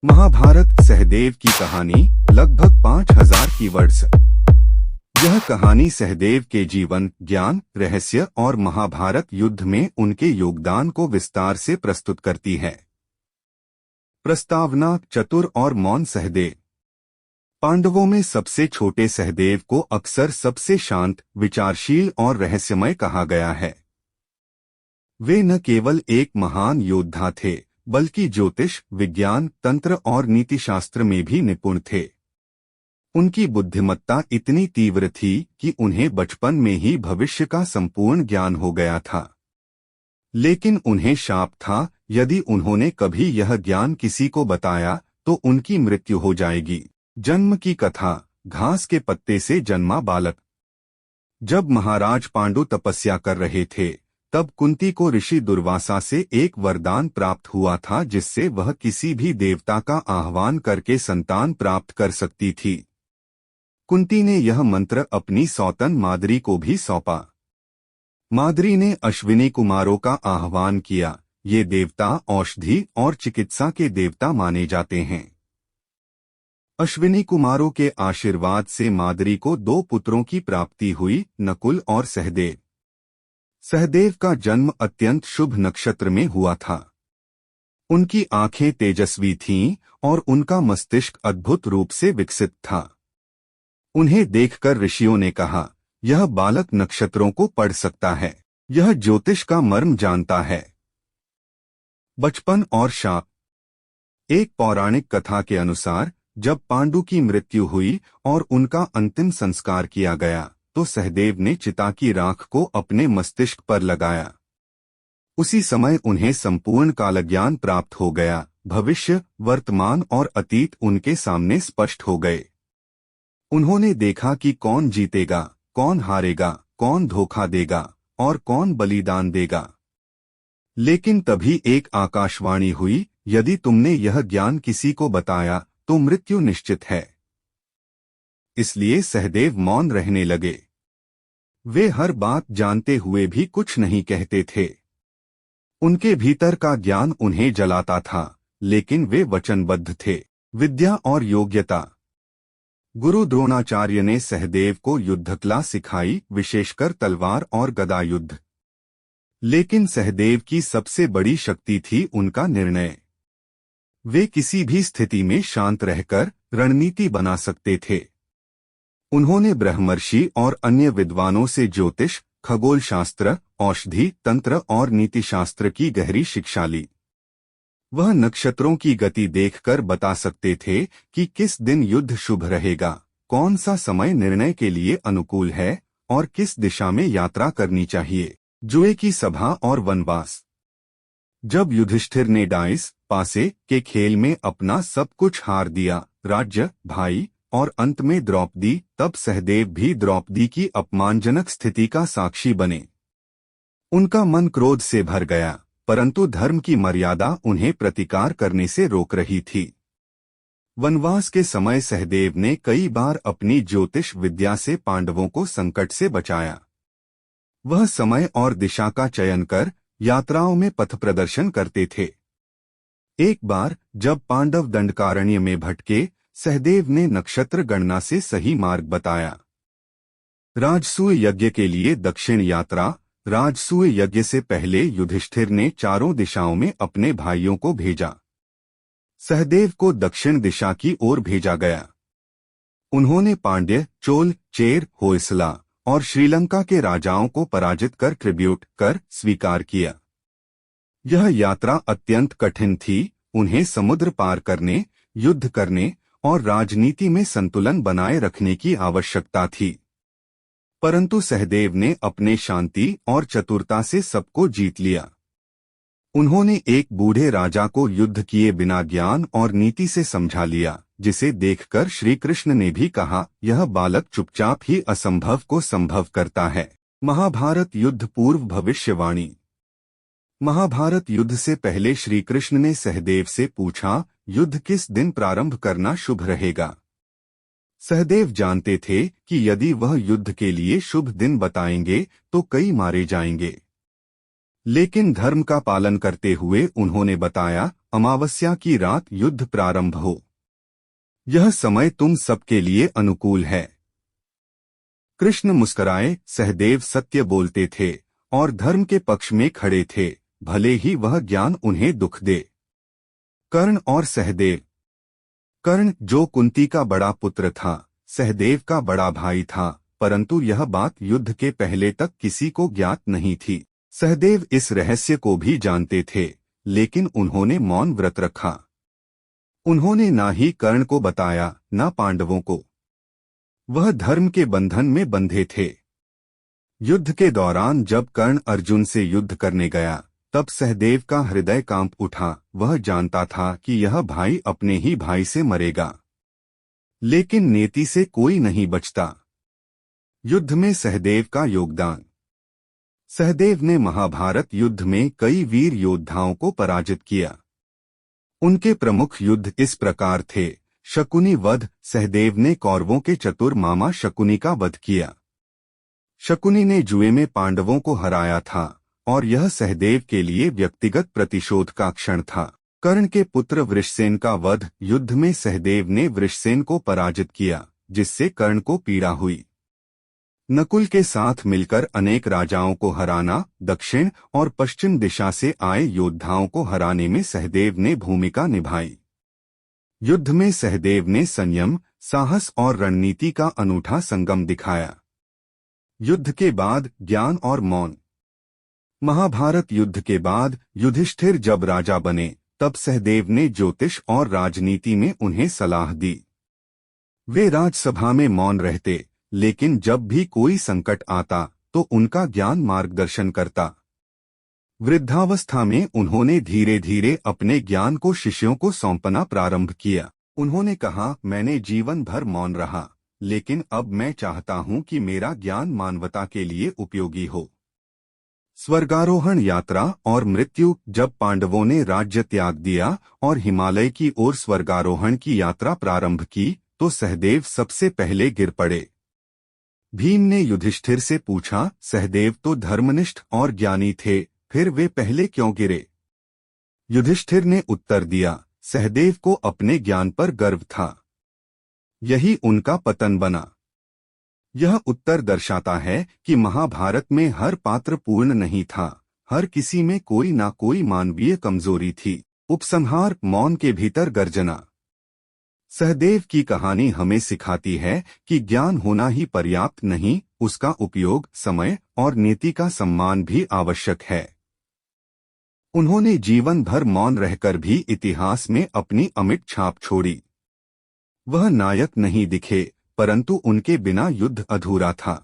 महाभारत सहदेव की कहानी लगभग 5000 की वर्ष। यह कहानी सहदेव के जीवन, ज्ञान, रहस्य और महाभारत युद्ध में उनके योगदान को विस्तार से प्रस्तुत करती है। प्रस्तावना: चतुर और मौन सहदेव। पांडवों में सबसे छोटे सहदेव को अक्सर सबसे शांत, विचारशील और रहस्यमय कहा गया है। वे न केवल एक महान योद्धा थे, बल्कि ज्योतिष, विज्ञान, तंत्र और नीतिशास्त्र में भी निपुण थे। उनकी बुद्धिमत्ता इतनी तीव्र थी कि उन्हें बचपन में ही भविष्य का संपूर्ण ज्ञान हो गया था। लेकिन उन्हें शाप था, यदि उन्होंने कभी यह ज्ञान किसी को बताया तो उनकी मृत्यु हो जाएगी। जन्म की कथा: घास के पत्ते से जन्मा बालक। जब महाराज पांडु तपस्या कर रहे थे, तब कुंती को ऋषि दुर्वासा से एक वरदान प्राप्त हुआ था, जिससे वह किसी भी देवता का आह्वान करके संतान प्राप्त कर सकती थी। कुंती ने यह मंत्र अपनी सौतन माद्री को भी सौंपा। माद्री ने अश्विनी कुमारों का आह्वान किया। ये देवता औषधि और चिकित्सा के देवता माने जाते हैं। अश्विनी कुमारों के आशीर्वाद से माद्री को 2 पुत्रों की प्राप्ति हुई, नकुल और सहदेव। सहदेव का जन्म अत्यंत शुभ नक्षत्र में हुआ था। उनकी आंखें तेजस्वी थीं और उनका मस्तिष्क अद्भुत रूप से विकसित था। उन्हें देखकर ऋषियों ने कहा, यह बालक नक्षत्रों को पढ़ सकता है, यह ज्योतिष का मर्म जानता है। बचपन और शाप। एक पौराणिक कथा के अनुसार, जब पांडु की मृत्यु हुई और उनका अंतिम संस्कार किया गया, तो सहदेव ने चिता की राख को अपने मस्तिष्क पर लगाया। उसी समय उन्हें संपूर्ण कालज्ञान प्राप्त हो गया। भविष्य, वर्तमान और अतीत उनके सामने स्पष्ट हो गए। उन्होंने देखा कि कौन जीतेगा, कौन हारेगा, कौन धोखा देगा और कौन बलिदान देगा। लेकिन तभी एक आकाशवाणी हुई, यदि तुमने यह ज्ञान किसी को बताया तो मृत्यु निश्चित है। इसलिए सहदेव मौन रहने लगे। वे हर बात जानते हुए भी कुछ नहीं कहते थे। उनके भीतर का ज्ञान उन्हें जलाता था, लेकिन वे वचनबद्ध थे। विद्या और योग्यता। गुरु द्रोणाचार्य ने सहदेव को युद्धकला सिखाई, विशेषकर तलवार और गदा युद्ध। लेकिन सहदेव की सबसे बड़ी शक्ति थी उनका निर्णय। वे किसी भी स्थिति में शांत रहकर रणनीति बना सकते थे। उन्होंने ब्रह्मर्षि और अन्य विद्वानों से ज्योतिष, खगोल शास्त्र, औषधि, तंत्र और नीतिशास्त्र की गहरी शिक्षा ली। वह नक्षत्रों की गति देखकर बता सकते थे कि किस दिन युद्ध शुभ रहेगा, कौन सा समय निर्णय के लिए अनुकूल है और किस दिशा में यात्रा करनी चाहिए। जुए की सभा और वनवास। जब युधिष्ठिर ने डाइस पासे के खेल में अपना सब कुछ हार दिया, राज्य, भाई और अंत में द्रौपदी, तब सहदेव भी द्रौपदी की अपमानजनक स्थिति का साक्षी बने। उनका मन क्रोध से भर गया, परंतु धर्म की मर्यादा उन्हें प्रतिकार करने से रोक रही थी। वनवास के समय सहदेव ने कई बार अपनी ज्योतिष विद्या से पांडवों को संकट से बचाया। वह समय और दिशा का चयन कर यात्राओं में पथ प्रदर्शन करते थे। एक बार जब पांडव दंडकारण्य में भटके, सहदेव ने नक्षत्र गणना से सही मार्ग बताया। राजसूय यज्ञ के लिए दक्षिण यात्रा। राजसूय यज्ञ से पहले युधिष्ठिर ने चारों दिशाओं में अपने भाइयों को भेजा। सहदेव को दक्षिण दिशा की ओर भेजा गया। उन्होंने पांड्य, चोल, चेर, होयसला और श्रीलंका के राजाओं को पराजित कर ट्रिब्यूट कर स्वीकार किया। यह यात्रा अत्यंत कठिन थी। उन्हें समुद्र पार करने, युद्ध करने और राजनीति में संतुलन बनाए रखने की आवश्यकता थी। परंतु सहदेव ने अपने शांति और चतुरता से सबको जीत लिया। उन्होंने एक बूढ़े राजा को युद्ध किए बिना ज्ञान और नीति से समझा लिया, जिसे देखकर श्री कृष्ण ने भी कहा, यह बालक चुपचाप ही असंभव को संभव करता है। महाभारत युद्ध पूर्व भविष्यवाणी। महाभारत युद्ध से पहले श्री कृष्ण ने सहदेव से पूछा, युद्ध किस दिन प्रारंभ करना शुभ रहेगा। सहदेव जानते थे कि यदि वह युद्ध के लिए शुभ दिन बताएंगे तो कई मारे जाएंगे। लेकिन धर्म का पालन करते हुए उन्होंने बताया, अमावस्या की रात युद्ध प्रारंभ हो। यह समय तुम सबके लिए अनुकूल है। कृष्ण मुस्कुराए। सहदेव सत्य बोलते थे और धर्म के पक्ष में खड़े थे, भले ही वह ज्ञान उन्हें दुख दे। कर्ण और सहदेव। कर्ण जो कुंती का बड़ा पुत्र था, सहदेव का बड़ा भाई था, परंतु यह बात युद्ध के पहले तक किसी को ज्ञात नहीं थी। सहदेव इस रहस्य को भी जानते थे, लेकिन उन्होंने मौन व्रत रखा। उन्होंने ना ही कर्ण को बताया, ना पांडवों को। वह धर्म के बंधन में बंधे थे। युद्ध के दौरान जब कर्ण अर्जुन से युद्ध करने गया, तब सहदेव का हृदय कांप उठा। वह जानता था कि यह भाई अपने ही भाई से मरेगा, लेकिन नेति से कोई नहीं बचता। युद्ध में सहदेव का योगदान। सहदेव ने महाभारत युद्ध में कई वीर योद्धाओं को पराजित किया। उनके प्रमुख युद्ध इस प्रकार थे। शकुनी वध। सहदेव ने कौरवों के चतुर मामा शकुनी का वध किया। शकुनी ने जुए में पांडवों को हराया था और यह सहदेव के लिए व्यक्तिगत प्रतिशोध का क्षण था। कर्ण के पुत्र वृषसेन का वध। युद्ध में सहदेव ने वृषसेन को पराजित किया, जिससे कर्ण को पीड़ा हुई। नकुल के साथ मिलकर अनेक राजाओं को हराना। दक्षिण और पश्चिम दिशा से आए योद्धाओं को हराने में सहदेव ने भूमिका निभाई। युद्ध में सहदेव ने संयम, साहस और रणनीति का अनूठा संगम दिखाया। युद्ध के बाद ज्ञान और मौन। महाभारत युद्ध के बाद युधिष्ठिर जब राजा बने, तब सहदेव ने ज्योतिष और राजनीति में उन्हें सलाह दी। वे राजसभा में मौन रहते, लेकिन जब भी कोई संकट आता तो उनका ज्ञान मार्गदर्शन करता। वृद्धावस्था में उन्होंने धीरे धीरे अपने ज्ञान को शिष्यों को सौंपना प्रारंभ किया। उन्होंने कहा, मैंने जीवन भर मौन रहा, लेकिन अब मैं चाहता हूं कि मेरा ज्ञान मानवता के लिए उपयोगी हो। स्वर्गारोहण यात्रा और मृत्यु। जब पांडवों ने राज्य त्याग दिया और हिमालय की ओर स्वर्गारोहण की यात्रा प्रारंभ की, तो सहदेव सबसे पहले गिर पड़े। भीम ने युधिष्ठिर से पूछा, सहदेव तो धर्मनिष्ठ और ज्ञानी थे, फिर वे पहले क्यों गिरे? युधिष्ठिर ने उत्तर दिया, सहदेव को अपने ज्ञान पर गर्व था, यही उनका पतन बना। यह उत्तर दर्शाता है कि महाभारत में हर पात्र पूर्ण नहीं था, हर किसी में कोई ना कोई मानवीय कमजोरी थी। उपसंहार। मौन के भीतर गर्जना। सहदेव की कहानी हमें सिखाती है कि ज्ञान होना ही पर्याप्त नहीं, उसका उपयोग, समय और नीति का सम्मान भी आवश्यक है। उन्होंने जीवन भर मौन रहकर भी इतिहास में अपनी अमिट छाप छोड़ी। वह नायक नहीं दिखे, परंतु उनके बिना युद्ध अधूरा था।